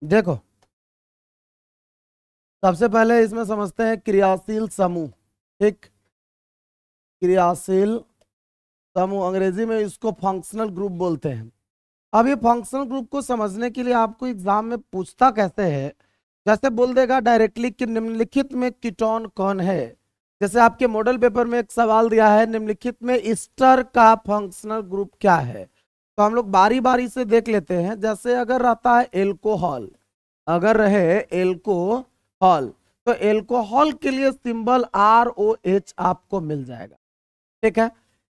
देखो, सबसे पहले इसमें समझते हैं क्रियाशील समूह। ठीक, क्रियाशील समूह अंग्रेजी में इसको फंक्शनल ग्रुप बोलते हैं। अब ये फंक्शनल ग्रुप को समझने के लिए आपको एग्जाम में पूछता कैसे है, जैसे बोल देगा डायरेक्टली कि निम्नलिखित में कीटोन कौन है। जैसे आपके मॉडल पेपर में एक सवाल दिया है, निम्नलिखित में ईस्टर का फंक्शनल ग्रुप क्या है। तो हम लोग बारी बारी से देख लेते हैं। जैसे अगर रहता है एल्कोहल, अगर रहे एल्कोहल, तो एल्कोहल के लिए सिंबल ROH आपको मिल जाएगा। ठीक है,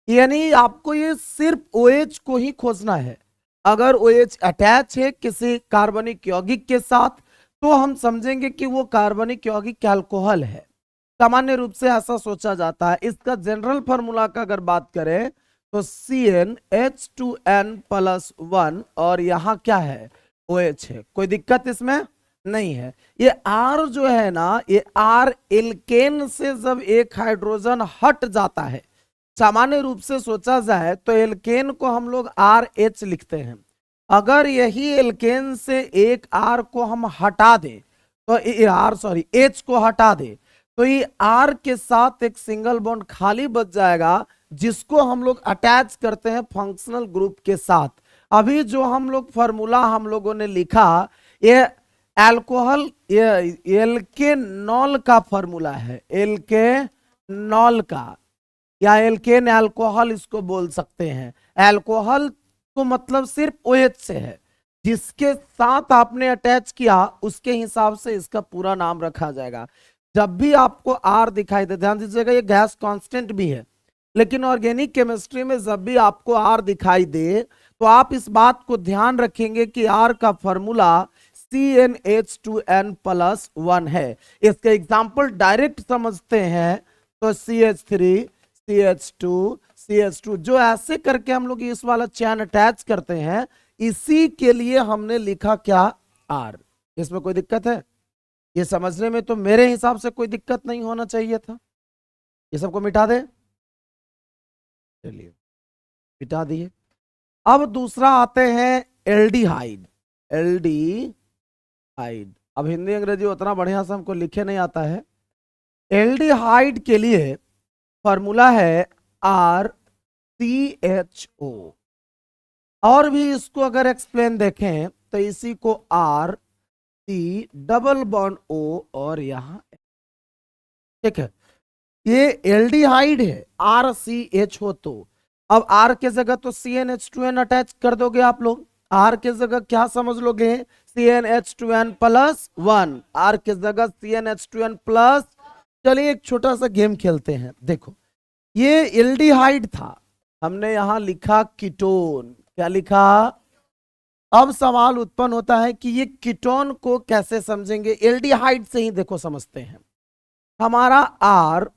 यानी आपको ये सिर्फ OH को ही खोजना है। अगर OH अटैच है किसी कार्बनिक यौगिक के साथ तो हम समझेंगे कि वो कार्बनिक यौगिक अल्कोहल है। सामान्य रूप से ऐसा सोचा जाता है। इसका जनरल फार्मूला का अगर बात करें तो CnH2n+1 और यहाँ क्या है, OH है। कोई दिक्कत इसमें नहीं है। ये R जो है ना, ये R एल्केन से जब एक हाइड्रोजन हट जाता है, सामान्य रूप से सोचा जाए तो एल्केन को हम लोग RH लिखते हैं। अगर यही एल्केन से एक R को हम हटा दें तो H को हटा दे तो ये R के साथ एक सिंगल बॉन्ड खाली बच जाएगा, जिसको हम लोग अटैच करते हैं फंक्शनल ग्रुप के साथ। अभी जो हम लोग फॉर्मूला हम लोगों ने लिखा, ये अल्कोहल, ये एल्केनॉल का फॉर्मूला है, एल्केनॉल का, या एल्केन अल्कोहल इसको बोल सकते हैं। अल्कोहल तो मतलब सिर्फ OH से है, जिसके साथ आपने अटैच किया उसके हिसाब से इसका पूरा नाम रखा जाएगा। जब भी आपको R दिखाई दे, ध्यान दीजिएगा ये गैस कांस्टेंट भी है, लेकिन ऑर्गेनिक केमिस्ट्री में जब भी आपको R दिखाई दे तो आप इस बात को ध्यान रखेंगे कि R का फॉर्मूला CnH2n+1 है। इसका एग्जाम्पल डायरेक्ट समझते हैं तो CH3 CH2 जो ऐसे करके हम लोग इस वाला चैन अटैच करते हैं, इसी के लिए हमने लिखा क्या, R। इसमें कोई दिक्कत है? ये समझने में तो मेरे हिसाब से कोई दिक्कत नहीं होना चाहिए था। ये सबको मिटा दे, चलिए मिटा दिए। अब दूसरा आते हैं एल्डिहाइड। एल्डिहाइड, अब हिंदी अंग्रेजी उतना बढ़िया से हमको लिखे नहीं आता है। एल्डिहाइड के लिए फॉर्मूला है RCHO। और भी इसको अगर एक्सप्लेन देखें तो इसी को RC डबल बॉन्ड O और यहां, ठीक है, ये एल्डिहाइड है RCHO। तो अब R के जगह तो CnH2n अटैच कर दोगे आप लोग। R के जगह क्या समझ लोगे, CnH2n+1, R के जगह CnH2n+। चलिए एक छोटा सा गेम खेलते हैं। देखो, ये एल्डिहाइड था, हमने यहां लिखा कीटोन। क्या लिखा? अब सवाल उत्पन्न होता है कि ये कीटोन को कैसे समझेंगे। एल्डिहाइड से ही देखो समझते हैं। हमारा R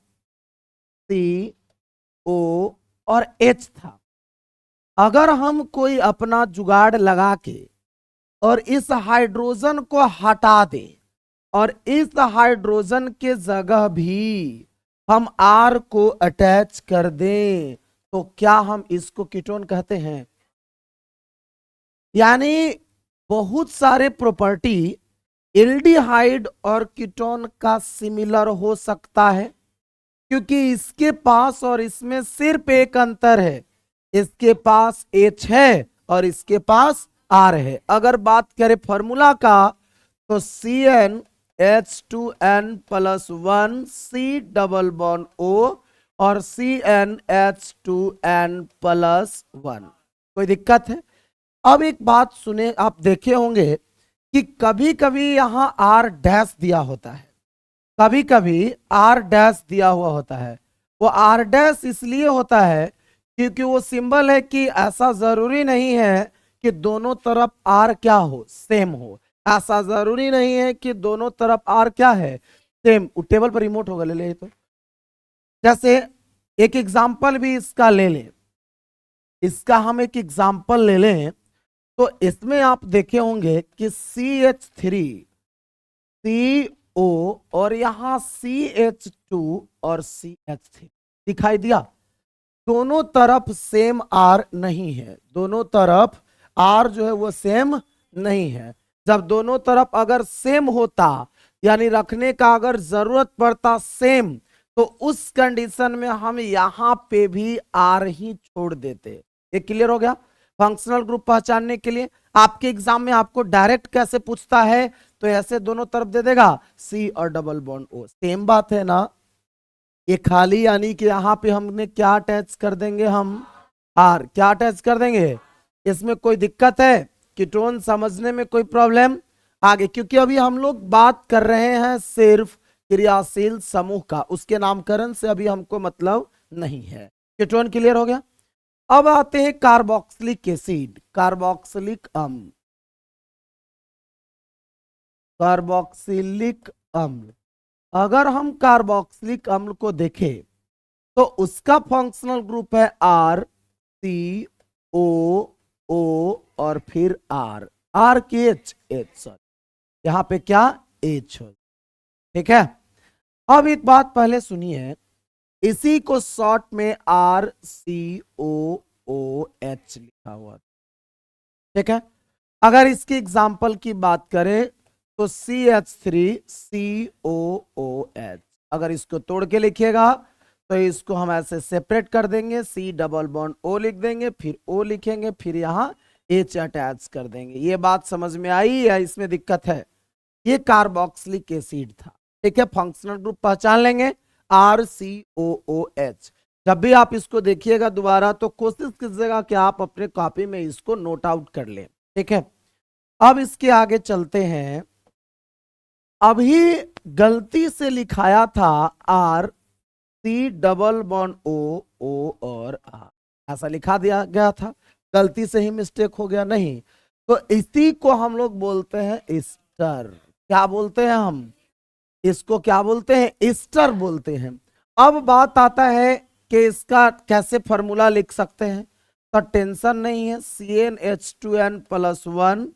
CO और H था। अगर हम कोई अपना जुगाड़ लगा के और इस हाइड्रोजन को हटा दे और इस हाइड्रोजन के जगह भी हम R को अटैच कर दें तो क्या हम इसको कीटोन कहते हैं? यानी बहुत सारे प्रॉपर्टी एल्डिहाइड और कीटोन का सिमिलर हो सकता है, क्योंकि इसके पास और इसमें सिर्फ एक अंतर है, इसके पास H है और इसके पास R है। अगर बात करें फॉर्मूला का तो CnH2n+1 C double bond O और CnH2n+1। कोई दिक्कत है? अब एक बात सुने, आप देखे होंगे कि कभी कभी यहां R डैश दिया होता है, कभी कभी R डैश दिया हुआ होता है। वो R डैश इसलिए होता है क्योंकि वो सिंबल है कि ऐसा जरूरी नहीं है कि दोनों तरफ R क्या हो, सेम हो। ऐसा जरूरी नहीं है कि दोनों तरफ R क्या है, सेम। टेबल पर रिमोट होगा, ले ले। तो जैसे एक एग्जाम्पल भी इसका ले लें, इसका हम एक एग्जाम्पल ले लें तो इसमें आप देखे होंगे कि CH3CO और यहां CH2 और CH3 दिखाई दिया। दोनों तरफ सेम R नहीं है, दोनों तरफ R जो है वो सेम नहीं है। जब दोनों तरफ अगर सेम होता, यानी रखने का अगर जरूरत पड़ता सेम, तो उस कंडीशन में हम यहां पे भी आर ही छोड़ देते। ये क्लियर हो गया। फंक्शनल ग्रुप पहचानने के लिए आपके एग्जाम में आपको डायरेक्ट कैसे पूछता है, तो ऐसे दोनों तरफ दे देगा सी और डबल बॉन्ड ओ, सेम बात है ना। ये खाली यानी कि यहां पे हमने क्या अटैच कर देंगे, हम आर क्या अटैच कर देंगे। इसमें कोई दिक्कत है, कीटोन समझने में कोई प्रॉब्लम आगे, क्योंकि अभी हम लोग बात कर रहे हैं सिर्फ क्रियाशील समूह का, उसके नामकरण से अभी हमको मतलब नहीं है। कीटोन क्लियर हो गया। अब आते हैं कार्बोक्सिलिक एसिड, कार्बोक्सिलिक अम्ल, कार्बोक्सिलिक अम्ल। अगर हम कार्बोक्सिलिक अम्ल को देखें तो उसका फंक्शनल ग्रुप है आर सी ओ ओ और फिर आर, आर के एच एच, सॉरी यहां पे क्या एच हो, ठीक है। अब एक बात पहले सुनिए, इसी को शॉर्ट में आर सी ओ ओ एच लिखा हुआ, ठीक है। अगर इसकी एग्जाम्पल की बात करें तो CH3COOH, अगर इसको तोड़ के लिखिएगा तो इसको हम ऐसे सेपरेट कर देंगे, C डबल बॉन्ड O लिख देंगे, फिर O लिखेंगे, फिर यहाँ H अटैच कर देंगे। ये बात समझ में आई या इसमें दिक्कत है। ये कार्बोक्सिलिक एसिड था, ठीक है। फंक्शनल ग्रुप पहचान लेंगे RCOOH। जब भी आप इसको देखिएगा दोबारा तो कोशिश कीजिएगा कि आप अपने कॉपी में इसको नोट आउट कर लें, ठीक है। अब इसके आगे चलते हैं। अभी गलती से लिखाया था R C double bond O O और आर, ऐसा लिखा दिया गया था, गलती से ही मिस्टेक हो गया, नहीं तो इसी को हम लोग बोलते हैं ईस्टर। क्या बोलते हैं हम इसको, क्या बोलते हैं, ईस्टर बोलते हैं। अब बात आता है कि इसका कैसे फॉर्मूला लिख सकते हैं, तो टेंशन नहीं है, CnH2n+1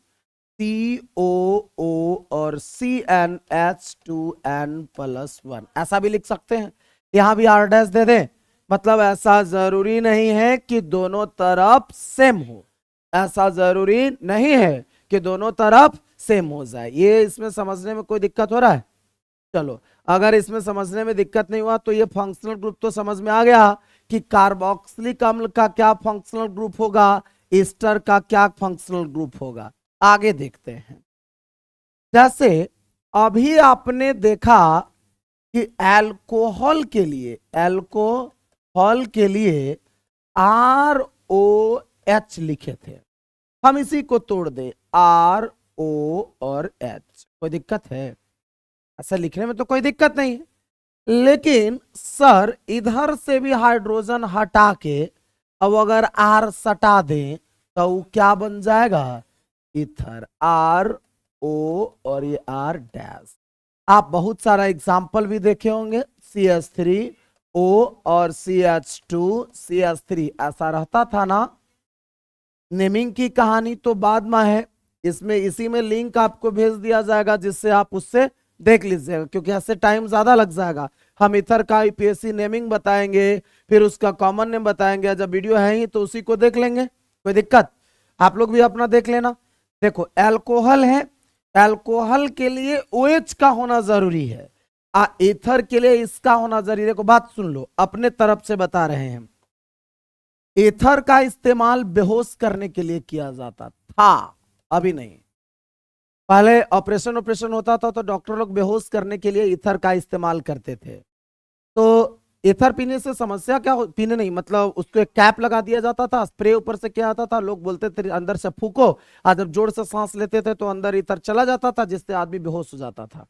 COO और CnH2n+1 ऐसा भी लिख सकते हैं। यहां भी R डैश दे दें, मतलब ऐसा जरूरी नहीं है कि दोनों तरफ सेम हो, ऐसा जरूरी नहीं है कि दोनों तरफ सेम हो जाए। ये इसमें समझने में कोई दिक्कत हो रहा है। चलो, अगर इसमें समझने में दिक्कत नहीं हुआ तो ये फंक्शनल ग्रुप तो समझ में आ गया कि कार्बोक्सिलिक अम्ल का क्या फंक्शनल ग्रुप होगा, ईस्टर का क्या फंक्शनल ग्रुप होगा। आगे देखते हैं। जैसे अभी आपने देखा कि अल्कोहल के लिए, अल्कोहल के लिए ROH लिखे थे, हम इसी को तोड़ दें RO और H, कोई दिक्कत है, ऐसा लिखने में तो कोई दिक्कत नहीं है। लेकिन सर इधर से भी हाइड्रोजन हटा के अब अगर R सटा दें तो क्या बन जाएगा, इथर, RO और ये R डैश। आप बहुत सारा एग्जाम्पल भी देखे होंगे, CH3O और CH2CH3 ऐसा रहता था ना। नेमिंग की कहानी तो बाद में है, इसमें इसी में लिंक आपको भेज दिया जाएगा जिससे आप उससे देख लीजिएगा, क्योंकि ऐसे टाइम ज्यादा लग जाएगा। हम इथर का IPSC नेमिंग बताएंगे, फिर उसका कॉमन नेम बताएंगे, जब वीडियो है ही तो उसी को देख लेंगे, कोई दिक्कत, आप लोग भी अपना देख लेना। देखो अल्कोहल है, अल्कोहल के लिए OH का होना जरूरी है, इथर के लिए इसका होना जरूरी है। देखो बात सुन लो, अपने तरफ से बता रहे हैं। एथर का इस्तेमाल बेहोश करने के लिए किया जाता था, अभी नहीं। पहले ऑपरेशन होता था तो डॉक्टर लोग बेहोश करने के लिए ईथर का इस्तेमाल करते थे। तो ईथर पीने से समस्या क्या हो, पीने नहीं मतलब उसको एक कैप लगा दिया जाता था, स्प्रे ऊपर से क्या आता था, लोग बोलते थे अंदर से फूको, और जब जोर से सांस लेते थे तो अंदर ईथर चला जाता था, जिससे आदमी बेहोश हो जाता था।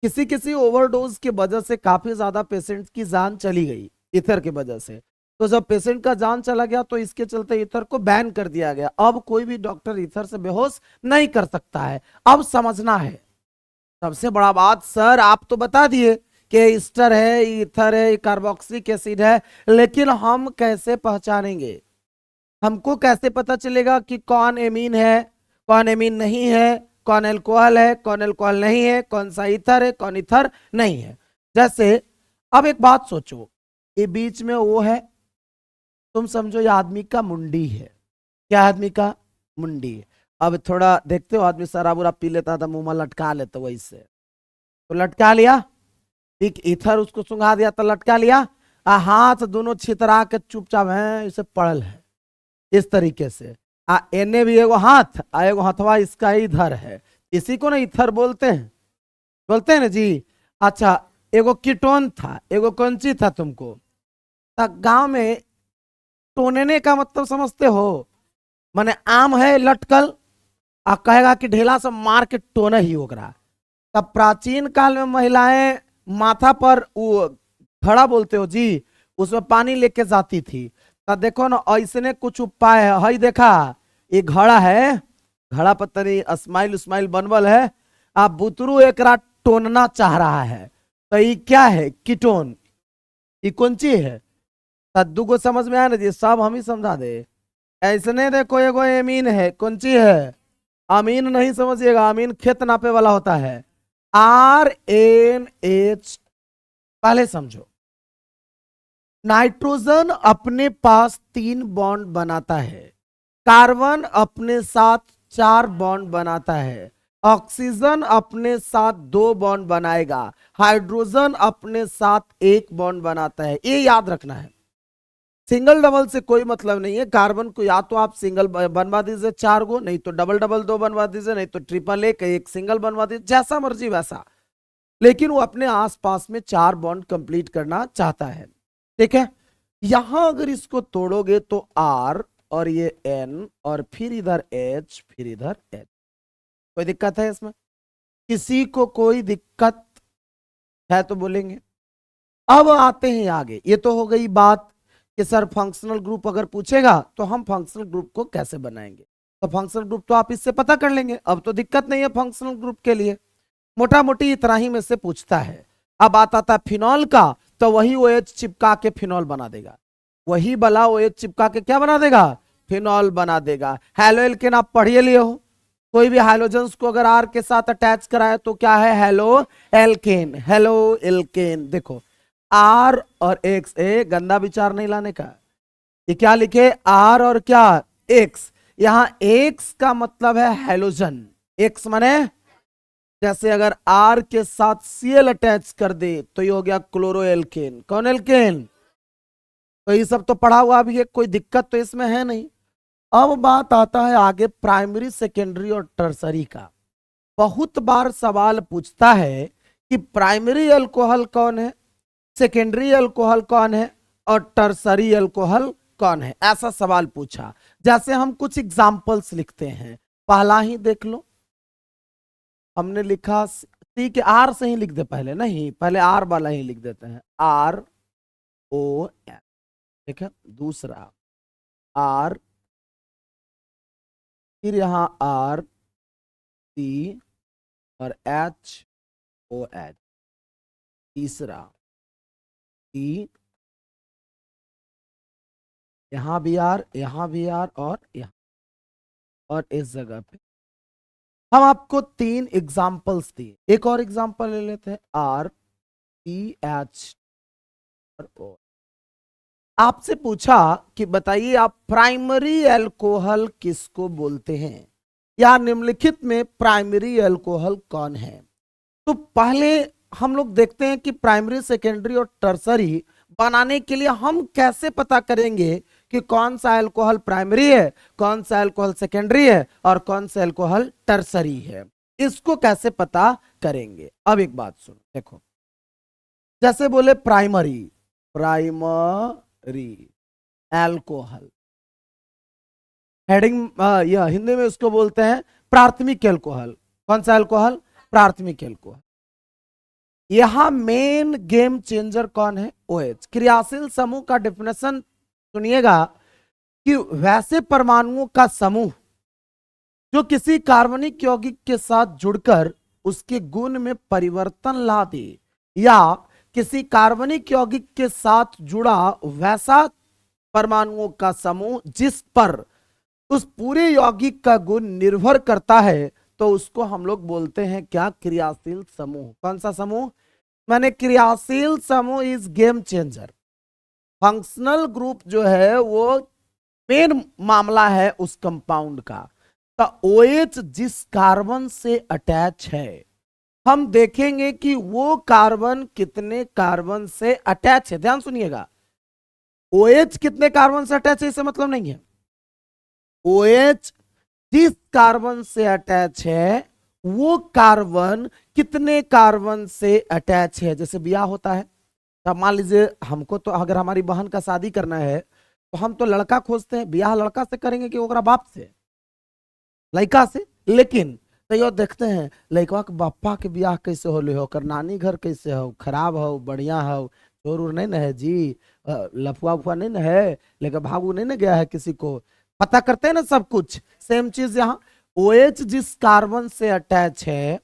किसी किसी ओवरडोज की वजह से काफी ज्यादा पेशेंट की जान चली गई ईथर की वजह से। तो जब पेशेंट का जान चला गया तो इसके चलते ईथर को बैन कर दिया गया। अब कोई भी डॉक्टर ईथर से बेहोश नहीं कर सकता है। अब समझना है सबसे बड़ा बात, सर आप तो बता दिए कि ईस्टर है, ईथर है, कार्बोक्सिलिक एसिड है, लेकिन हम कैसे पहचानेंगे, हमको कैसे पता चलेगा कि कौन एमीन है, कौन एमीन नहीं है, कौन अल्कोहल है, कौन अल्कोहल नहीं है, कौन सा ईथर है, कौन ईथर नहीं है। जैसे अब एक बात सोचो, ये बीच में वो है, तुम समझो ये आदमी का मुंडी है, क्या आदमी का मुंडी है। अब थोड़ा देखते हो आदमी शराब उराब पी लेता था, मुंह में लटका लेता, वैसे तो लटका लिया, एक इथर उसको सुंघा दिया तो लटका लिया, हाथ दोनों छितरा के चुपचाप है इसे पड़ल है इस तरीके से। एने भी एगो हाथ एगो हथवा इसका इधर है, इसी को ना इथर बोलते हैं ना जी। अच्छा, एगो कीटोन था, एगो कौनची था तुमको, गांव में टोनेने का मतलब समझते हो, माने आम है लटकल, कहेगा कि ढेला से मार के टोना ही होगा। तब प्राचीन काल में महिलाएं माथा पर वो घड़ा बोलते हो जी, उसमें पानी लेके जाती थी। तब देखो ना ऐसने कुछ उपाय है, हई देखा ये घड़ा है, घड़ा पता नहीं स्माइल उस्माइल बनवल है, आप बुतरू एक रात टोनना चाह रहा है, तो ये क्या है, कीटोन, ये कौन चीज है, कद्दू को समझ में आया ना जी, सब हम ही समझा दे। ऐसने देखो एगो एमीन है, कौन चीज है, अमीन नहीं समझिएगा, अमीन खेत नापे वाला होता है, RNH, पहले समझो। नाइट्रोजन अपने पास 3 बॉन्ड बनाता है, कार्बन अपने साथ 4 बॉन्ड बनाता है, ऑक्सीजन अपने साथ 2 बॉन्ड बनाएगा, हाइड्रोजन अपने साथ 1 बॉन्ड बनाता है। ये याद रखना है, सिंगल डबल से कोई मतलब नहीं है। कार्बन को या तो आप सिंगल बनवा दीजिए 4 गो, नहीं तो डबल डबल 2 बनवा दीजिए, नहीं तो ट्रिपल एक सिंगल बनवा दीजिए, जैसा मर्जी वैसा, लेकिन वो अपने आसपास में 4 बॉन्ड कंप्लीट करना चाहता है। ठीक है, यहां अगर इसको तोड़ोगे तो R और ये N और फिर इधर H फिर इधर H, कोई दिक्कत है इसमें, किसी को कोई दिक्कत है तो बोलेंगे। अब आते हैं आगे, ये तो हो गई बात कि सर फंक्शनल ग्रुप अगर पूछेगा तो हम फंक्शनल ग्रुप को कैसे बनाएंगे, तो फंक्शनल ग्रुप तो आप इससे पता कर लेंगे, अब तो दिक्कत नहीं है फंक्शनल ग्रुप के लिए, मोटा मोटी इतना ही में से पूछता है। अब आता था फिनॉल का, तो वही OH चिपका के फिनॉल बना देगा, वही वाला OH चिपका के क्या बना देगा, फिनॉल बना देगा। हेलो एल्केन आप पढ़िए लिए हो, कोई भी हाइड्रोजन्स को अगर R के साथ अटैच कराए तो क्या है, हेलो एल्केन, हेलो एल्केन। देखो R और X, गंदा विचार नहीं लाने का, ये क्या लिखे R और क्या X, यहां X का मतलब है हेलोजन, X माने जैसे अगर R के साथ Cl अटैच कर दे तो ये हो गया क्लोरो एल्केन, कौन एल्केन, तो ये सब तो पढ़ा हुआ भी है, कोई दिक्कत तो इसमें है नहीं। अब बात आता है आगे प्राइमरी सेकेंडरी और टर्सरी का। बहुत बार सवाल पूछता है कि प्राइमरी अल्कोहल कौन है, सेकेंडरी अल्कोहल कौन है और टर्सरी अल्कोहल कौन है, ऐसा सवाल पूछा। जैसे हम कुछ एग्जाम्पल्स लिखते हैं, पहला ही देख लो, हमने लिखा सी के R से ही लिख दे, पहले नहीं, पहले R वाला ही लिख देते हैं, RON, ठीक है, दूसरा R, फिर यहां RC और HOH, तीसरा E, यहां भी R, यहां भी R और यहां, और इस जगह पे हम आपको 3 एग्जाम्पल्स दिए, एक और एग्जाम्पल ले लेते हैं, RCH और O। आपसे पूछा कि बताइए आप प्राइमरी अल्कोहल किसको बोलते हैं, या निम्नलिखित में प्राइमरी अल्कोहल कौन है। तो पहले हम लोग देखते हैं कि प्राइमरी सेकेंडरी और टर्सरी बनाने के लिए हम कैसे पता करेंगे कि कौन सा अल्कोहल प्राइमरी है, कौन सा अल्कोहल सेकेंडरी है और कौन सा अल्कोहल टर्सरी है, इसको कैसे पता करेंगे। अब एक बात सुनो, देखो जैसे बोले प्राइमरी अल्कोहल, हेडिंग यह हिंदी में उसको बोलते हैं प्राथमिक अल्कोहल, कौन सा अल्कोहल, प्राथमिक अल्कोहल। यहां मेन गेम चेंजर कौन है, OH। क्रियाशील समूह का डेफिनेशन सुनिएगा कि वैसे परमाणुओं का समूह जो किसी कार्बनिक यौगिक के साथ जुड़कर उसके गुण में परिवर्तन ला दे, या किसी कार्बनिक यौगिक के साथ जुड़ा वैसा परमाणुओं का समूह जिस पर उस पूरे यौगिक का गुण निर्भर करता है, तो उसको हम लोग बोलते हैं क्या, क्रियाशील समूह। कौन सा समूह, माने क्रियाशील समूह is game changer. Functional group जो है वो मेन मामला है उस कंपाउंड का, तो OH जिस कार्बन से अटैच है, हम देखेंगे कि वो कार्बन कितने कार्बन से अटैच है। ध्यान सुनिएगा, OH कितने कार्बन से अटैच है इससे मतलब नहीं है। OH जिस कार्बन से अटैच है वो कार्बन कितने कार्बन से अटैच है। जैसे ब्याह होता है, अब मान लीजिए हमको तो अगर हमारी बहन का शादी करना है तो हम तो लड़का खोजते हैं, ब्याह लड़का से करेंगे कि ओकरा बाप से, लड़का से। लेकिन तो यो देखते हैं लड़का के बापा के ब्याह कैसे होले हो, ओकर नानी घर कैसे हो, खराब हो बढ़िया हो, चोर उर नहीं ना है जी, लफुआ उफुआ नहीं ना है, लेकिन भागू नहीं ना गया है किसी को, पता करते हैं ना सब कुछ। सेम चीज यहाँ, OH जिस कार्बन से अटैच है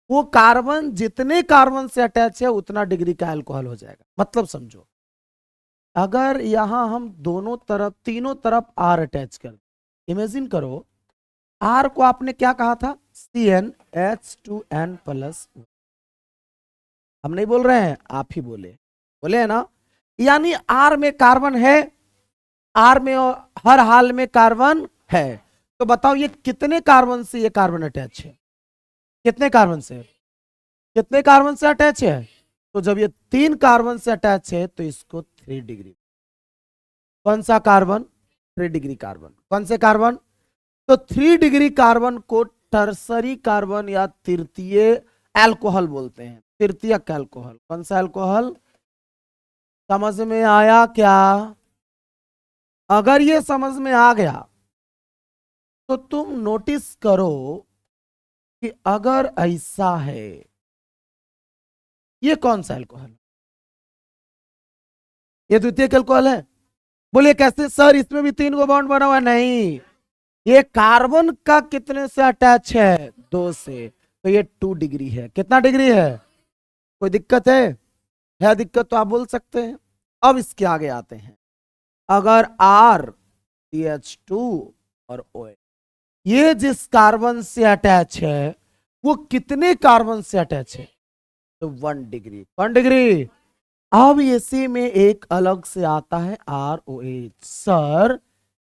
वो कार्बन जितने कार्बन से अटैच है उतना डिग्री का अल्कोहल हो जाएगा। मतलब समझो, अगर यहां हम दोनों तरफ तीनों तरफ R अटैच कर, इमेजिन करो R को आपने क्या कहा था, CnH2n+। हम नहीं बोल रहे हैं, आप ही बोले, बोले है ना। यानी R में कार्बन है, R में हर हाल में कार्बन है। तो बताओ ये कितने कार्बन से ये कार्बन अटैच है, कितने कार्बन से, कितने कार्बन से अटैच है। तो जब ये 3 कार्बन से अटैच है तो इसको 3 डिग्री। कौन सा कार्बन, 3 डिग्री कार्बन। कौन से कार्बन, तो 3 डिग्री कार्बन को टर्सरी कार्बन या तृतीय अल्कोहल बोलते हैं, तृतीयक अल्कोहल। कौन सा अल्कोहल, समझ में आया क्या। अगर ये समझ में आ गया तो तुम नोटिस करो कि अगर ऐसा है, ये कौन सा अल्कोहल, ये द्वितीयक अल्कोहल है। बोलिए कैसे सर, इसमें भी 3 गो बॉन्ड बना हुआ है। नहीं, ये कार्बन का कितने से अटैच है, 2 से, तो ये 2 डिग्री है। कितना डिग्री है, कोई दिक्कत है दिक्कत तो आप बोल सकते हैं। अब इसके आगे आते हैं, अगर R CH2 और OH ये जिस कार्बन से अटैच है वो कितने कार्बन से अटैच है, तो 1 डिग्री। 1 डिग्री। अब इसी में एक अलग से आता है ROH। सर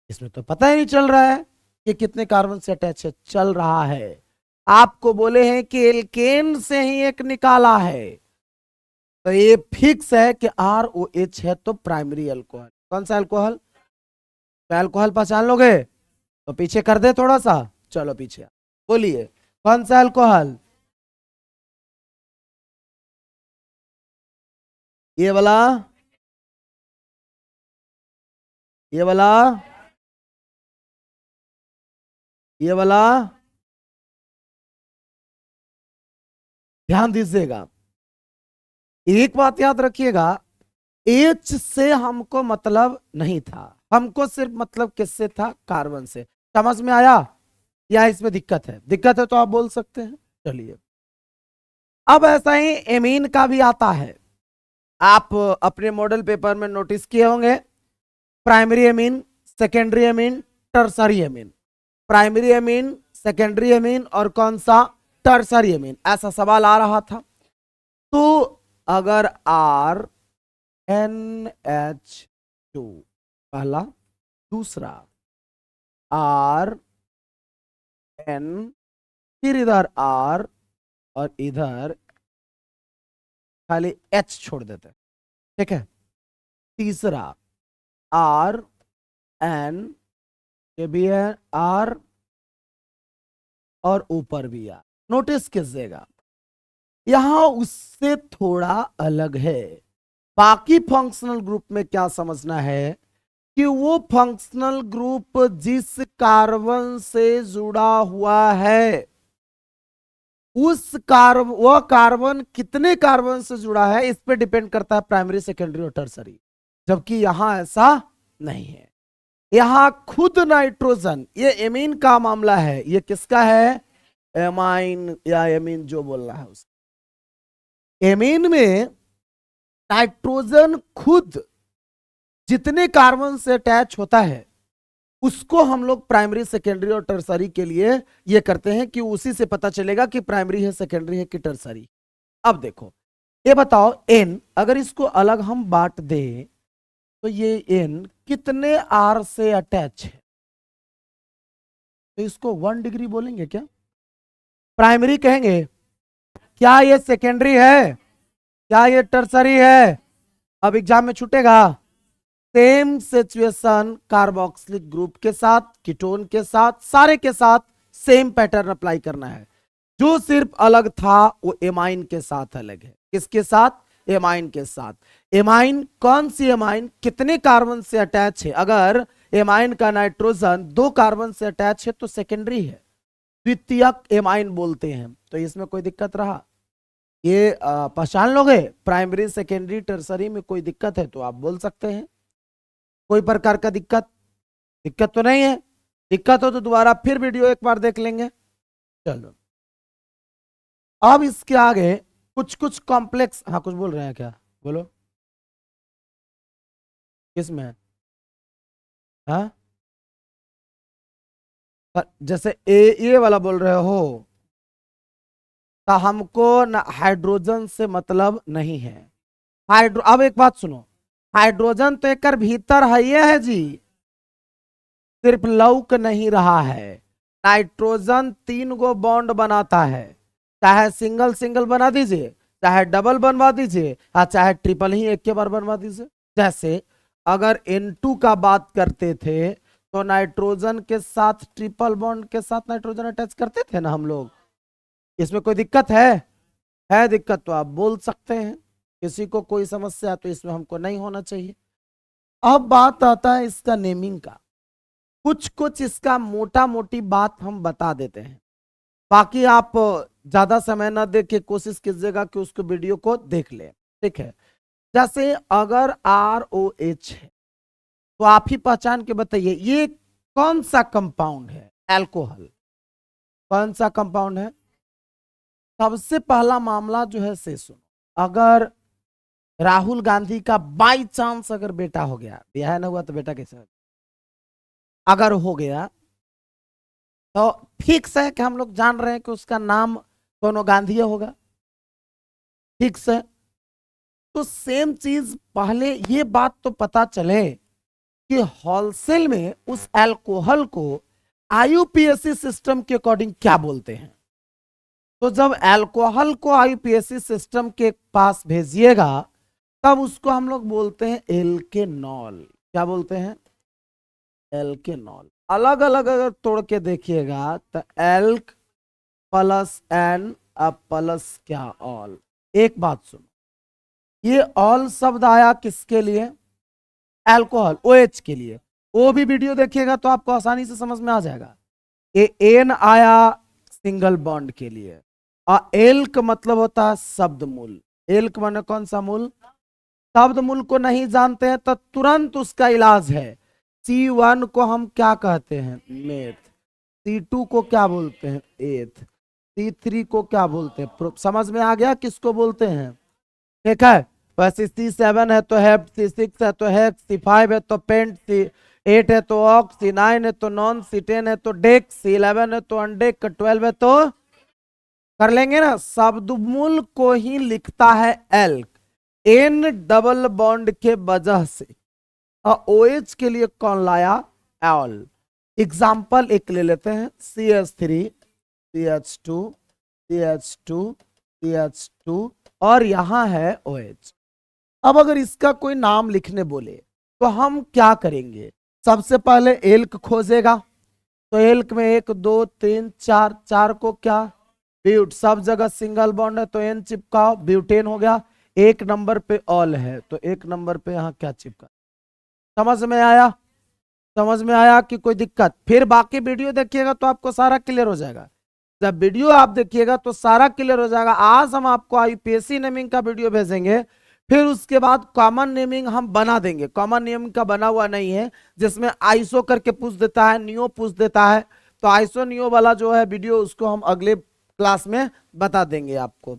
इसमें तो पता ही नहीं चल रहा है कि कितने कार्बन से अटैच है। चल रहा है, आपको बोले हैं कि एल्केन से ही एक निकाला है, तो ये फिक्स है कि ROH है तो प्राइमरी अल्कोहल। कौन सा अल्कोहल, तो अल्कोहल पहचान लोगे तो पीछे कर दे थोड़ा सा, चलो पीछे बोलिए कौन सा अल्कोहल, ये वाला, ये वाला, ये वाला। ध्यान दीजिएगा, एक बात याद रखिएगा, H से हमको मतलब नहीं था, हमको सिर्फ मतलब किससे था, कार्बन से। समझ में आया, या इसमें दिक्कत है, दिक्कत है तो आप बोल सकते हैं। चलिए, अब ऐसा ही एमीन का भी आता है। आप अपने मॉडल पेपर में नोटिस किए होंगे, primary amine, secondary amine, tertiary amine. Primary amine, secondary amine और कौन सा, टर्सरी एमीन, ऐसा सवाल आ रहा था। तो अगर RNH2 पहला, दूसरा RN, फिर इधर R और इधर खाली H छोड़ देते, ठीक है। तीसरा RN, ये भी है R और ऊपर भी R। नोटिस कीजिएगा, यहां उससे थोड़ा अलग है। बाकी फंक्शनल ग्रुप में क्या समझना है कि वो फंक्शनल ग्रुप जिस कार्बन से जुड़ा हुआ है उस वह कार्बन कितने कार्बन से जुड़ा है इस पे डिपेंड करता है, प्राइमरी सेकेंडरी और टर्सरी। जबकि यहां ऐसा नहीं है, यहां खुद नाइट्रोजन, ये एमीन का मामला है। ये किसका है, एमाइन या एमीन जो बोल रहा है उसका। एमीन में नाइट्रोजन खुद जितने कार्बन से अटैच होता है उसको हम लोग प्राइमरी सेकेंडरी और टर्सरी के लिए ये करते हैं कि उसी से पता चलेगा कि प्राइमरी है, सेकेंडरी है कि टर्सरी। अब देखो, ये बताओ एन, अगर इसको अलग हम बांट दें तो ये एन कितने आर से अटैच है, तो इसको 1 डिग्री बोलेंगे क्या? प्राइमरी कहेंगे क्या? ये सेकेंडरी है क्या? ये टर्सरी है? अब एग्जाम में छूटेगा। सेम सिचुएशन कार्बोक्सिलिक ग्रुप के साथ, कीटोन के साथ, सारे के साथ सेम पैटर्न अप्लाई करना है। जो सिर्फ अलग था वो एमाइन के साथ अलग है। किसके साथ? एमाइन के साथ। एमाइन कौन सी एमाइन? कितने कार्बन से अटैच है? अगर एमाइन का नाइट्रोजन 2 कार्बन से अटैच है तो सेकेंडरी है, द्वितीयक एमाइन बोलते हैं। तो इसमें कोई दिक्कत रहा? ये पहचान लोगे? प्राइमरी, सेकेंडरी, टर्सरी में कोई दिक्कत है तो आप बोल सकते हैं। कोई प्रकार का दिक्कत तो नहीं है? दिक्कत हो तो दोबारा फिर वीडियो एक बार देख लेंगे। चलो अब इसके आगे कुछ कुछ कॉम्प्लेक्स, हाँ कुछ बोल रहे हैं क्या? बोलो। किसमें? हाँ जैसे ये वाला बोल रहे हो तो हमको ना हाइड्रोजन से मतलब नहीं है। अब एक बात सुनो, हाइड्रोजन तो एक भीतर है, ये है जी, सिर्फ लौक नहीं रहा है। नाइट्रोजन 3 गो बॉन्ड बनाता है, चाहे सिंगल सिंगल बना दीजिए, चाहे डबल बनवा दीजिए, या चाहे ट्रिपल ही एक के बार बनवा दीजिए। जैसे अगर N2 का बात करते थे तो नाइट्रोजन के साथ ट्रिपल बॉन्ड के साथ नाइट्रोजन अटैच करते थे ना हम लोग। इसमें कोई दिक्कत है? दिक्कत तो आप बोल सकते हैं। किसी को कोई समस्या तो इसमें हमको नहीं होना चाहिए। अब बात आता है इसका नेमिंग का। कुछ कुछ इसका मोटा मोटी बात हम बता देते हैं, बाकी आप ज्यादा समय ना दे के कोशिश कीजिएगा कि उसको वीडियो को देख ले। ठीक है? जैसे अगर ROH है तो आप ही पहचान के बताइए ये कौन सा कंपाउंड है? अल्कोहल। कौन सा कंपाउंड है? सबसे पहला मामला जो है से सुनो, अगर राहुल गांधी का बाई चांस अगर बेटा हो गया, ब्याह ना हुआ तो बेटा कैसे होगा? अगर हो गया तो फिक्स है कि हम लोग जान रहे हैं कि उसका नाम कोनो गांधी होगा। फिक्स है। तो सेम चीज पहले ये बात तो पता चले कि होलसेल में उस अल्कोहल को IUPAC सिस्टम के अकॉर्डिंग क्या बोलते हैं। तो जब अल्कोहल को IUPAC सिस्टम के पास भेजिएगा तब उसको हम लोग बोलते हैं एल्केनॉल। क्या बोलते हैं? एल्केनॉल। अलग अलग अगर तोड़ के देखिएगा तो एल्क प्लस एन अब प्लस क्या ऑल। एक बात सुनो, ये ऑल शब्द आया किसके लिए? अल्कोहल OH के लिए। वो भी वीडियो देखिएगा तो आपको आसानी से समझ में आ जाएगा। ये एन आया सिंगल बॉन्ड के लिए, और एल्क मतलब होता है शब्द मूल। एल्क माने कौन सा मूल? शब्द मूल को नहीं जानते हैं तो तुरंत उसका इलाज है। C1 को हम क्या कहते हैं? मेथ। C2 को क्या बोलते हैं? एथ। C3 को क्या बोलते हैं? समझ में आ गया किसको बोलते हैं? ठीक है? वैसे C7 है तो हेप, C6 है तो हेक्स, C5 है तो पेंट, C8 है तो ऑक्स, C9 है तो नॉन, C10 है तो डेक्स, C11 है तो अनडेक, 12 है तो कर लेंगे ना। शब्द मूल को ही लिखता है एल्क, एन डबल बॉन्ड के वजह से। OH के लिए कौन लाया? ऑल। एग्जाम्पल एक ले लेते हैं, CH3 CH2 CH2 CH2 और यहां है OH। अब अगर इसका कोई नाम लिखने बोले तो हम क्या करेंगे? सबसे पहले एल्क खोजेगा, तो एल्क में 1 2 3 4, 4 को क्या? ब्यूट। सब जगह सिंगल बॉन्ड है तो N चिपकाओ, ब्यूटेन हो गया। 1 नंबर पे ऑल है तो 1 नंबर पे यहां क्या चिपका? समझ में आया? समझ में आया कि कोई दिक्कत? फिर बाकी वीडियो देखिएगा तो आपको सारा क्लियर हो जाएगा। जब वीडियो आप देखिएगा तो सारा क्लियर हो जाएगा। आज हम आपको IUPAC नेमिंग का वीडियो भेजेंगे, फिर उसके बाद कॉमन नेमिंग हम बना देंगे। कॉमन नेमिंग का बना हुआ नहीं है, जिसमें आइसो करके पूछ देता है, नियो पूछ देता है। तो आइसो नियो वाला जो है वीडियो उसको हम अगले क्लास में बता देंगे आपको।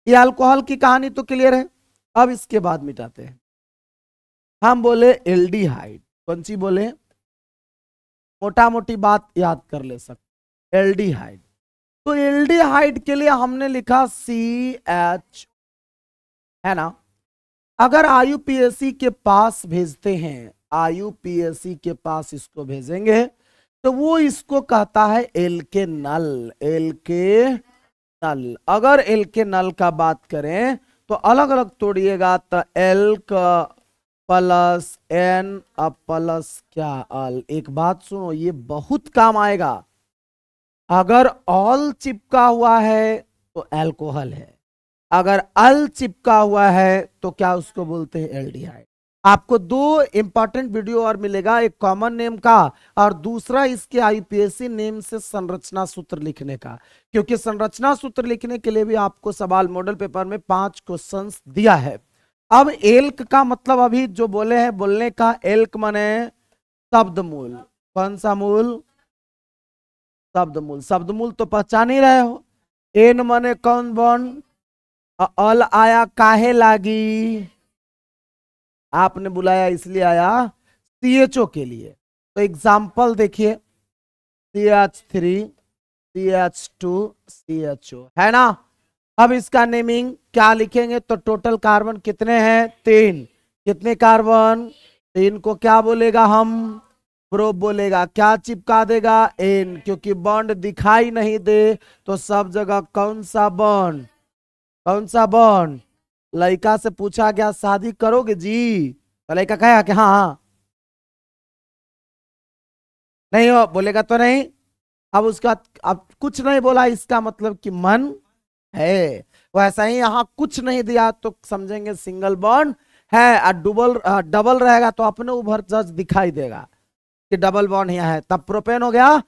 ये अल्कोहल की कहानी तो क्लियर है। अब इसके बाद मिटाते हैं। हम बोले एल्डिहाइड, कौन सी बोले? मोटा मोटी बात याद कर ले सकते, एल्डिहाइड। तो एल्डिहाइड के लिए हमने लिखा CH, है ना? अगर IUPAC के पास भेजते हैं, IUPAC के पास इसको भेजेंगे तो वो इसको कहता है एल्केनल। एल्केनल, अगर एल्केनल का बात करें तो अलग अलग तोड़िएगा तो एल्क प्लस एन प्लस क्या अल। एक बात सुनो, ये बहुत काम आएगा। अगर ऑल चिपका हुआ है तो अल्कोहल है, अगर अल चिपका हुआ है तो क्या उसको बोलते हैं, एल्डिहाइड। आपको दो इंपॉर्टेंट वीडियो और मिलेगा, एक कॉमन नेम का और दूसरा इसके आईपीएससी नेम से संरचना सूत्र लिखने का, क्योंकि संरचना सूत्र लिखने के लिए भी आपको सवाल मॉडल पेपर में 5 क्वेश्चंस दिया है। अब एल्क का मतलब अभी जो बोले हैं, बोलने का एल्क माने शब्द मूल। कौन सा मूल, शब्द मूल। शब्द मूल तो पहचान ही रहे हो। एन माने कौन बॉन्ड, अल आया काहे लागी, आपने बुलाया इसलिए आया, CHO के लिए। तो एग्जाम्पल देखिए, CH3 CH2 CHO है ना। अब इसका नेमिंग क्या लिखेंगे, तो टोटल कार्बन कितने हैं, 3। कितने कार्बन, 3 को क्या बोलेगा हम, प्रोप बोलेगा। क्या चिपका देगा, एन, क्योंकि बॉन्ड दिखाई नहीं दे तो सब जगह कौन सा बॉन्ड, कौन सा बॉन्ड। लड़का से पूछा गया शादी करोगे जी, तो लड़का कहा कि हाँ हाँ, नहीं हो बोलेगा तो नहीं। अब उसका, अब कुछ नहीं बोला इसका मतलब कि मन है। वैसा ही यहाँ कुछ नहीं दिया तो समझेंगे सिंगल बॉन्ड है, और डबल डबल रहेगा तो अपने उभर जज दिखाई देगा कि डबल बॉन्ड यहाँ है। तब प्रोपेन हो गया,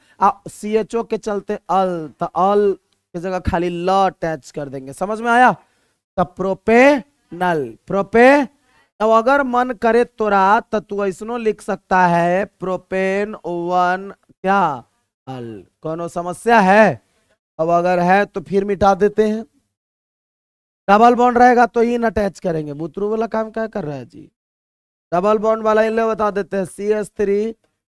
CHO के चलते अल, तो अल की जगह खाली ल अटैच कर देंगे। समझ में आया, तब प्रोपेनल, प्रोपे। अब अगर मन करे तोरा तो तू ऐसनो लिख सकता है, प्रोपेन 1 क्या अल। कोनो समस्या है, अब अगर है तो फिर मिटा देते हैं। डबल बॉन्ड रहेगा तो इन अटैच करेंगे। बुतरू वाला काम क्या कर रहा है जी, डबल बॉन्ड वाला इन बता देते हैं, CH3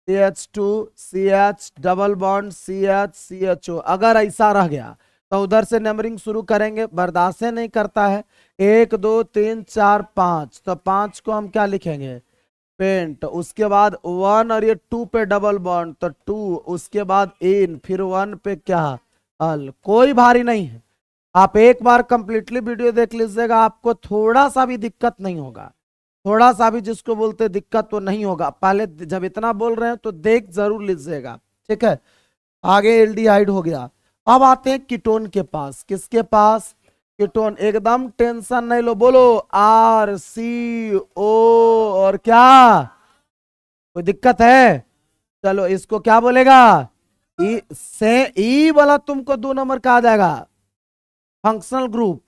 CH2 CH double bond CH CHO। अगर ऐसा रह गया तो उधर से नंबरिंग शुरू करेंगे, बर्दाश्त नहीं करता है। 1 2 3 4 5, तो 5 को हम क्या लिखेंगे, पेंट। उसके बाद 1 और ये 2 पे डबल बॉन्ड तो 2, उसके बाद इन, फिर 1 पे क्या अल। कोई भारी नहीं है, आप एक बार कंप्लीटली वीडियो देख लीजिएगा, आपको थोड़ा सा भी दिक्कत नहीं होगा। थोड़ा सा भी जिसको बोलते दिक्कत तो नहीं होगा। पहले जब इतना बोल रहे हैं तो देख जरूर लीजिएगा, ठीक है। आगे एल्डिहाइड हो गया। अब आते हैं कीटोन के पास। किसके पास, कीटोन। एकदम टेंशन नहीं लो, बोलो RCO और क्या, कोई दिक्कत है, चलो इसको क्या बोलेगा, ई से। ई वाला तुमको 2 नंबर का आ जाएगा, फंक्शनल ग्रुप,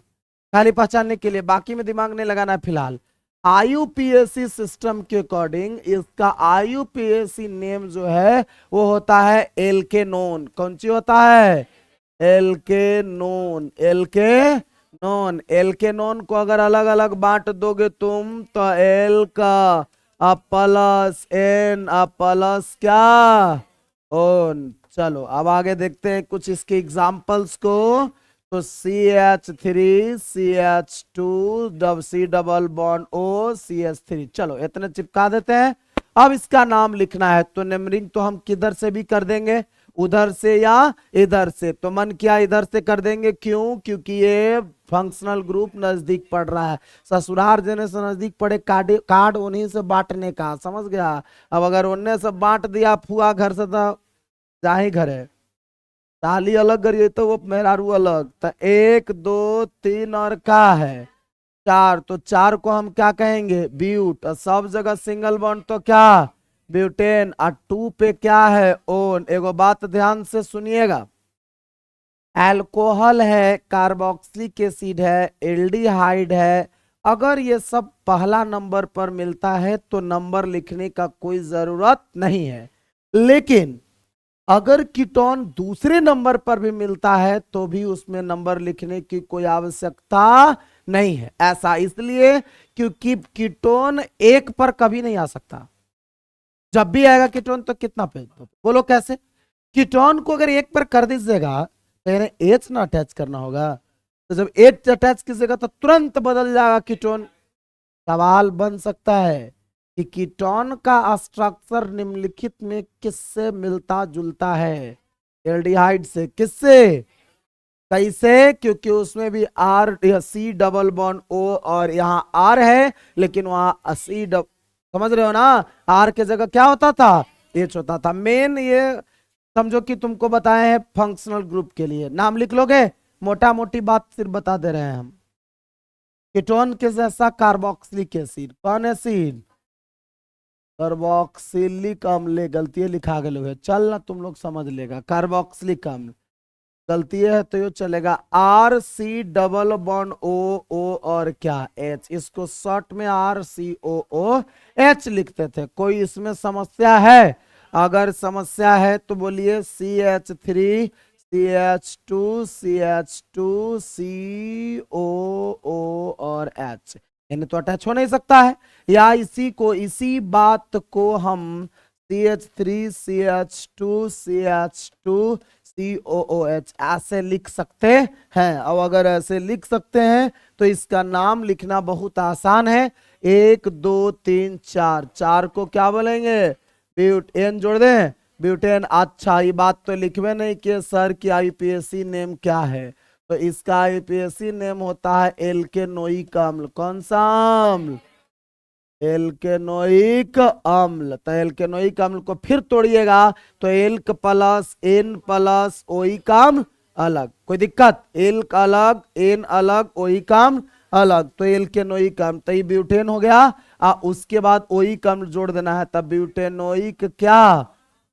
खाली पहचानने के लिए, बाकी में दिमाग नहीं लगाना है फिलहाल। IUPAC सिस्टम के अकॉर्डिंग इसका IUPAC नेम जो है वो होता है एल्केनोन। कौन सी होता है, एल्केनोन। एल्केनोन, एल्केनोन को अगर अलग अलग बांट दोगे तुम तो एल का प्लस एन प्लस क्या ओन। चलो अब आगे देखते हैं कुछ इसके एग्जांपल्स को। तो CH3 CH2 C double bond O CH3, चलो इतने चिपका देते हैं। अब इसका नाम लिखना है तो नंबरिंग तो हम किधर से भी कर देंगे, उधर से या इधर से। तो मन क्या इधर से कर देंगे, क्यों, क्योंकि ये फंक्शनल ग्रुप नजदीक पड़ रहा है। ससुराल देने से नजदीक पड़े, कार्ड उन्हीं से बांटने का, समझ गया। अब अगर उन्हें सब बांट दिया फुआ घर से तो जाही घर है, ताली अलग करिए तो वो मेहरारू अलग। तो 1 2 3 और क्या है 4, तो 4 को हम क्या कहेंगे, ब्यूट। सब जगह सिंगल बॉन्ड तो क्या ब्यूटेन, और 2 पे क्या है ओन। एगो बात ध्यान से सुनिएगा, अल्कोहल है, कार्बोक्सिलिक एसिड है, एल्डिहाइड है, अगर ये सब पहला नंबर पर मिलता है तो नंबर लिखने का कोई जरूरत नहीं है। लेकिन अगर कीटोन दूसरे नंबर पर भी मिलता है तो भी उसमें नंबर लिखने की कोई आवश्यकता नहीं है। ऐसा इसलिए क्योंकि कीटोन 1 पर कभी नहीं आ सकता। जब भी आएगा कीटोन तो कितना पे, बोलो कैसे। कीटोन को अगर 1 पर कर दीजिएगा तो H ना अटैच करना होगा, तो जब H अटैच कीजिएगा तो तुरंत बदल जाएगा कीटोन। सवाल बन सकता है कि कीटोन का स्ट्रक्चर निम्नलिखित में किससे मिलता जुलता है? एल्डिहाइड से। किससे? कैसे? क्योंकि उसमें भी R, C double bond O, और यहाँ आर है लेकिन वहां सी डब, समझ रहे हो ना? आर के जगह क्या होता था? एच होता था। मेन ये समझो कि तुमको बताए हैं फंक्शनल ग्रुप के लिए। नाम लिख लोगे? मोटा मोटी बात सिर्फ बता दे रहे हैं हम। कीटोन के जैसा कार्बोक्सिलिक एसिड, कौन एसिड? कार्बोक्सिलिक अम्ल। गलती लिखा गया है, चल ना तुम लोग समझ लेगा। कार्बोक्सिलिक अम्ल गलती है तो ये चलेगा R C double bond O, O और क्या एच। इसको शॉर्ट में आर सी ओ एच लिखते थे। कोई इसमें समस्या है? अगर समस्या है तो बोलिए CH3 CH2 CH2 COO और H। इन्हें तो अटैच हो नहीं सकता है, या इसी बात को हम CH3 CH2 CH2 COOH ऐसे लिख सकते हैं। अब अगर ऐसे लिख सकते हैं तो इसका नाम लिखना बहुत आसान है। 1 2 3 4, 4 को क्या बोलेंगे? ब्यूटेन। जोड़ दें ब्यूटेन। अच्छा, ये बात तो लिखवे नहीं कि सर की IUPAC नेम क्या है, तो इसका IUPAC नेम होता है एल्केनोइक अम्ल। कौन सा अम्ल? एल्केनोइक अम्ल। तो एल्केनोइक अम्ल को फिर तोड़िएगा तो alk plus ane plus oic अम्ल अलग। कोई दिक्कत? एल्क अलग, एन अलग, ओइक अम्ल अलग, तो एल्केनोइक अम्ल। तो ये ब्यूटेन हो गया। उसके बाद ओइक अम्ल जोड़ देना है, तब ब्यूटेनोइक क्या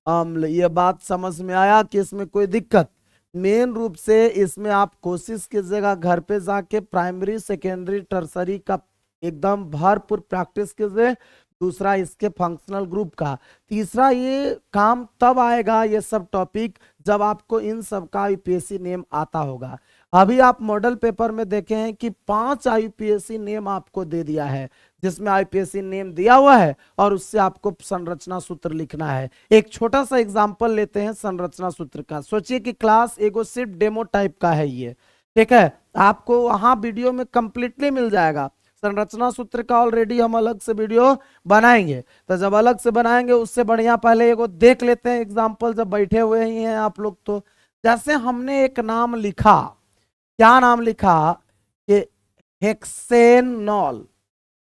अम्ल। ये बात समझ में आया कि इसमें कोई दिक्कत? मेन रूप से इसमें आप कोशिश कीजिएगा घर पे जाके प्राइमरी सेकेंडरी टर्सरी का एकदम भरपूर प्रैक्टिस कीजिए। दूसरा इसके फंक्शनल ग्रुप का। तीसरा ये काम तब आएगा ये सब टॉपिक जब आपको इन सब का IUPAC नेम आता होगा। अभी आप मॉडल पेपर में देखे हैं कि 5 IUPAC नेम आपको दे दिया है, जिसमें IUPAC नेम दिया हुआ है और उससे आपको संरचना सूत्र लिखना है। एक छोटा सा एग्जांपल लेते हैं संरचना सूत्र का। सोचिए कि क्लास एगो सिर्फ डेमो टाइप का है ये, ठीक है? आपको वहां वीडियो में कंप्लीटली मिल जाएगा। संरचना सूत्र का ऑलरेडी हम अलग से वीडियो बनाएंगे, तो जब अलग से बनाएंगे उससे बढ़िया पहले एगो देख लेते हैं एग्जांपल, जब बैठे हुए ही हैं आप लोग तो। जैसे हमने एक नाम लिखा, क्या नाम लिखा? कि हेक्सेनॉल।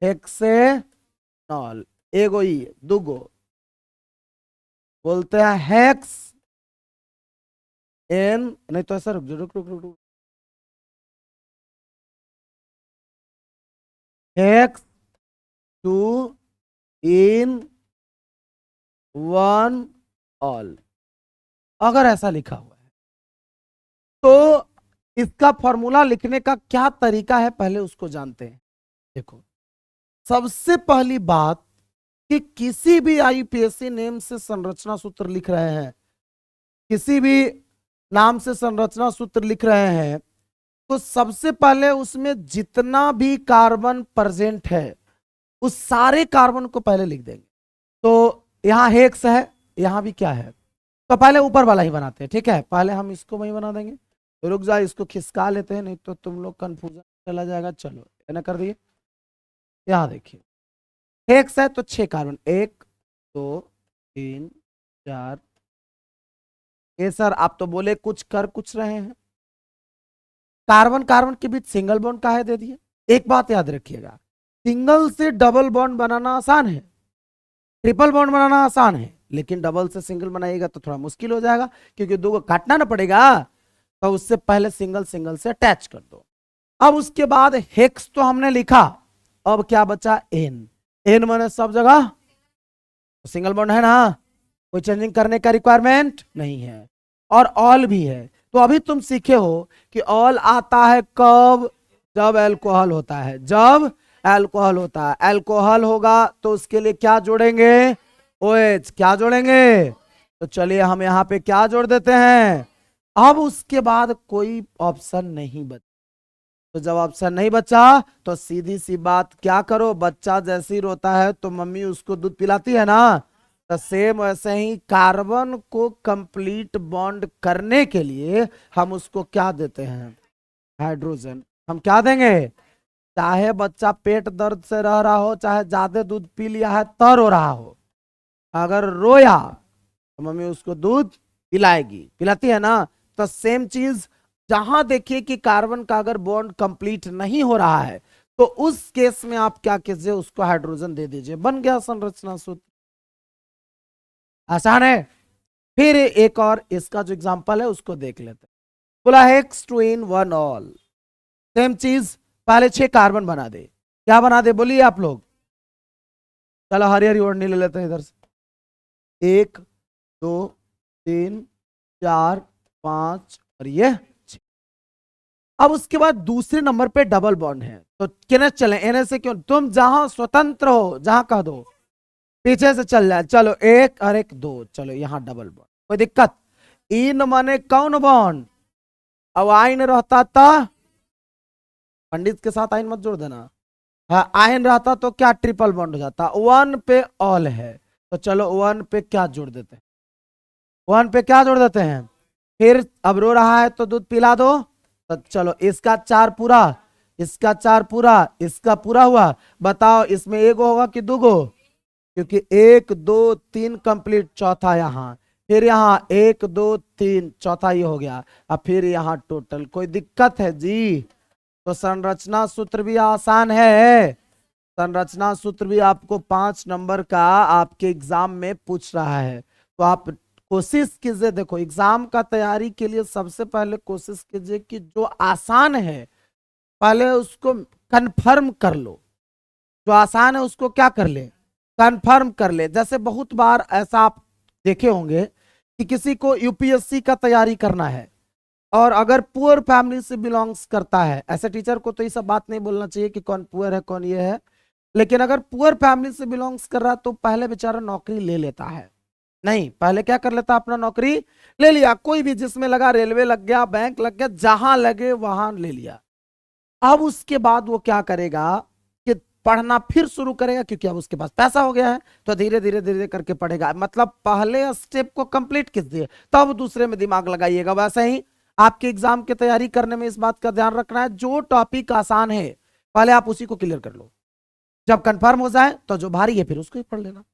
हेक्सेनॉल, एगो ही दुगो बोलते हैं हेक्स एन, नहीं तो ऐसा रुक रुक रुक रुक, हेक्स 2 इन 1 ऑल। अगर ऐसा लिखा हुआ है तो इसका फॉर्मूला लिखने का क्या तरीका है, पहले उसको जानते हैं। देखो, सबसे पहली बात कि किसी भी IUPAC नेम से संरचना सूत्र लिख रहे हैं, किसी भी नाम से संरचना सूत्र लिख रहे हैं, तो सबसे पहले उसमें जितना भी कार्बन प्रेजेंट है उस सारे कार्बन को पहले लिख देंगे। तो यहां हेक्स है, यहां भी क्या है, तो पहले ऊपर वाला ही बनाते हैं, ठीक है? पहले हम इसको वही बना देंगे। तो रुक जा, इसको खिसका लेते हैं, नहीं तो तुम लोग कंफ्यूजन चला जाएगा। चलो ना कर दिए। यहां देखिए हेक्स है तो 6 कार्बन, 1 2 3 4। ये सर आप तो बोले कुछ कर कुछ रहे हैं, कार्बन कार्बन के बीच सिंगल बॉन्ड काहे दे दिए? एक बात याद रखिएगा, सिंगल से डबल बॉन्ड बनाना आसान है, ट्रिपल बॉन्ड बनाना आसान है, लेकिन डबल से सिंगल बनाइएगा तो थोड़ा मुश्किल हो जाएगा, क्योंकि दो को काटना ना पड़ेगा। तो उससे पहले सिंगल सिंगल से अटैच कर दो। अब उसके बाद हेक्स तो हमने लिखा, अब क्या बचा? एन। एन माने सब जगह सिंगल बॉन्ड है ना, कोई चेंजिंग करने का रिक्वायरमेंट नहीं है। और ऑल भी है। तो अभी तुम सीखे हो कि ऑल आता है कब? जब अल्कोहल होता है, जब अल्कोहल होता है। अल्कोहल होगा तो उसके लिए क्या जोड़ेंगे? OH। क्या जोड़ेंगे? तो चलिए हम यहाँ पे क्या जोड़ देते हैं। अब उसके बाद कोई ऑप्शन नहीं बचा। तो जब ऑप्शन नहीं बचा तो सीधी सी बात, क्या करो? बच्चा जैसे ही रोता है तो मम्मी उसको दूध पिलाती है ना, तो सेम वैसे ही कार्बन को कंप्लीट बॉन्ड करने के लिए हम उसको क्या देते हैं? हाइड्रोजन। हम क्या देंगे? चाहे बच्चा पेट दर्द से रह रहा हो, चाहे ज्यादा दूध पी लिया है तर हो रहा हो, अगर रोया तो मम्मी उसको दूध पिलाएगी, पिलाती है ना। तो सेम चीज, जहां देखिए कि कार्बन का अगर बॉन्ड कंप्लीट नहीं हो रहा है तो उस केस में आप क्या कीजिए, उसको हाइड्रोजन दे दीजिए, बन गया संरचना सूत्र। आसान है। फिर एक और इसका जो एग्जांपल है उसको देख लेते हैं। बोला hex two en one ol, same चीज, पहले 6 कार्बन बना दे। क्या बना दे बोलिए आप लोग। चलो हरी हरी ओढ़नी ले लेते हैं इधर से। 1 2 3 4 5 और ये 6। अब उसके बाद दूसरे नंबर पे डबल बॉन्ड है, तो किने चले, एने से क्यों, तुम जहां स्वतंत्र हो जहां कह दो, पीछे से चल जाए। चलो 1 और 1 2, चलो यहां डबल बॉन्ड, कोई दिक्कत। इन माने कौन बॉन्ड, अब आइन रहता था, पंडित के साथ आइन मत जोड़ देना। हाँ आयन रहता तो क्या ट्रिपल बॉन्ड हो जाता, 1 पे ऑल है, तो चलो 1 पे क्या जोड़ देते हैं, 1 पे क्या जोड़ देते हैं। फिर अब रो रहा है तो दूध पिला दो, तो चलो इसका 4 पूरा, इसका 4 पूरा, इसका पूरा हुआ। बताओ इसमें एगो होगा कि दूगो, क्योंकि 1 2 3 कंप्लीट, चौथा यहाँ, फिर यहाँ 1 2 3, चौथा ये हो गया। अब फिर यहाँ टोटल, कोई दिक्कत है जी। तो संरचना सूत्र भी आसान है, संरचना सूत्र भी आपको 5 नंबर का आपके एग्जाम में पूछ रहा है। तो आप कोशिश कीजिए, देखो एग्जाम का तैयारी के लिए सबसे पहले कोशिश कीजिए कि जो आसान है पहले उसको कंफर्म कर लो, जो आसान है उसको क्या कर ले, कंफर्म कर ले। जैसे बहुत बार ऐसा आप देखे होंगे कि किसी को यूपीएससी का तैयारी करना है और अगर पुअर फैमिली से बिलोंग्स करता है, ऐसे टीचर को तो ये सब बात नहीं बोलना चाहिए कि कौन पुअर है कौन ये है, लेकिन अगर पुअर फैमिली से बिलोंग्स कर रहा तो पहले बेचारा नौकरी ले लेता है, नहीं पहले क्या कर लेता, अपना नौकरी ले लिया, कोई भी जिसमें लगा, रेलवे लग गया, बैंक लग गया, जहां लगे वहां ले लिया। अब उसके बाद वो क्या करेगा कि पढ़ना फिर शुरू करेगा, क्योंकि अब उसके पास पैसा हो गया है, तो धीरे धीरे धीरे करके पढ़ेगा। मतलब पहले स्टेप को कंप्लीट कीजिए तब दूसरे में दिमाग लगाइएगा। वैसे ही आपके एग्जाम की तैयारी करने में इस बात का ध्यान रखना है, जो टॉपिक आसान है पहले आप उसी को क्लियर कर लो, जब कंफर्म हो जाए तो जो भारी है फिर उसको ही पढ़ लेना।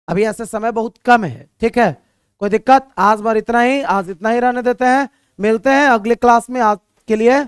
अभी ऐसे समय बहुत कम है, ठीक है, कोई दिक्कत। आज बार इतना ही, आज इतना ही रहने देते हैं, मिलते हैं अगले क्लास में। आज के लिए